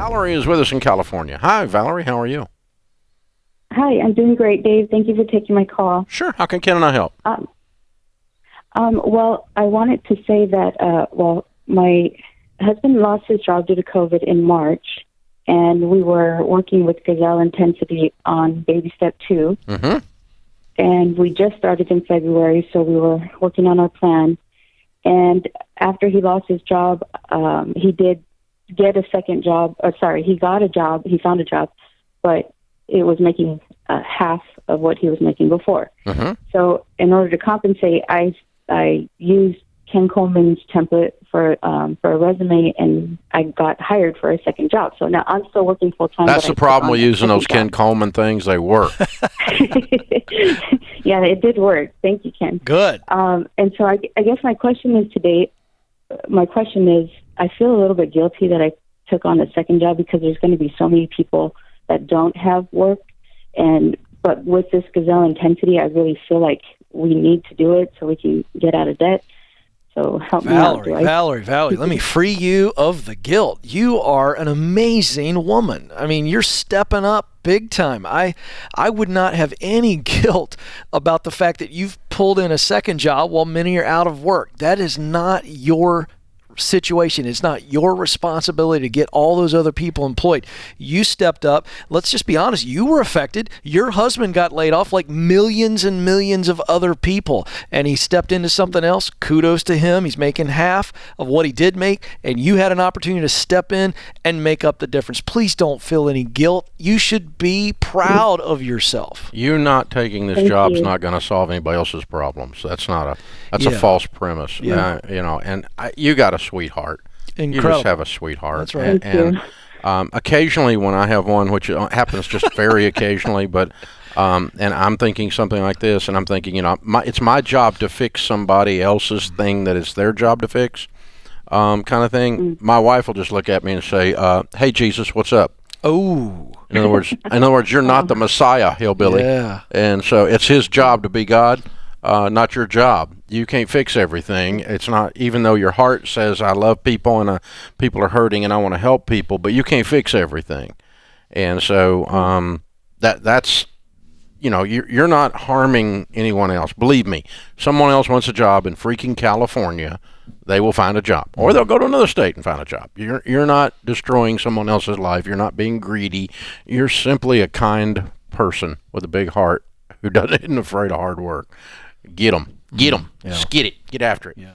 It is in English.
Valerie is with us in California. Hi, Valerie. How are you? Hi, I'm doing great, Dave. Thank you for taking my call. Sure. How can Ken and I help? Well, I wanted to say that, my husband lost his job due to COVID in March, and we were working with Gazelle Intensity on baby step 2. Mm-hmm. And we just started in February, so we were working on our plan. And after he lost his job, he did get a second job. He got a job. He found a job, but it was making half of what he was making before. Mm-hmm. So in order to compensate, I used Ken Coleman's template for a resume, and I got hired for a second job. So now I'm still working full time. That's the problem with using those Ken Coleman things. They work. Yeah, it did work. Thank you, Ken. Good. And so I guess my question is, I feel a little bit guilty that I took on a second job because there's going to be so many people that don't have work. But with this Gazelle Intensity, I really feel like we need to do it so we can get out of debt. So help me out. Valerie, let me free you of the guilt. You are an amazing woman. I mean, you're stepping up big time. I would not have any guilt about the fact that you've pulled in a second job while many are out of work. That is not your situation. It's not your responsibility to get all those other people employed. You stepped up. Let's just be honest. You were affected. Your husband got laid off like millions and millions of other people, and he stepped into something else. Kudos to him. He's making half of what he did make, and you had an opportunity to step in and make up the difference. Please don't feel any guilt. You should be proud of yourself. You not taking this job is not going to solve anybody else's problems. That's a false premise. Yeah. You got a sweetheart. Incredible. You just have a sweetheart. That's right. And occasionally when I have one, which happens just very occasionally, but and I'm thinking something like this, and I'm thinking, it's my job to fix somebody else's thing that it's their job to fix, kind of thing. My wife will just look at me and say, "Hey, Jesus, what's up?" Oh. In other words, you're not the Messiah, hillbilly. Yeah. And so it's his job to be God. Not your job. You can't fix everything. It's not, even though your heart says, I love people and people are hurting and I want to help people, but you can't fix everything. And so that's, you're not harming anyone else. Believe me, someone else wants a job in freaking California, they will find a job. Or they'll go to another state and find a job. You're not destroying someone else's life. You're not being greedy. You're simply a kind person with a big heart who isn't afraid of hard work. Get them. Yeah. Skid it. Get after it. Yeah.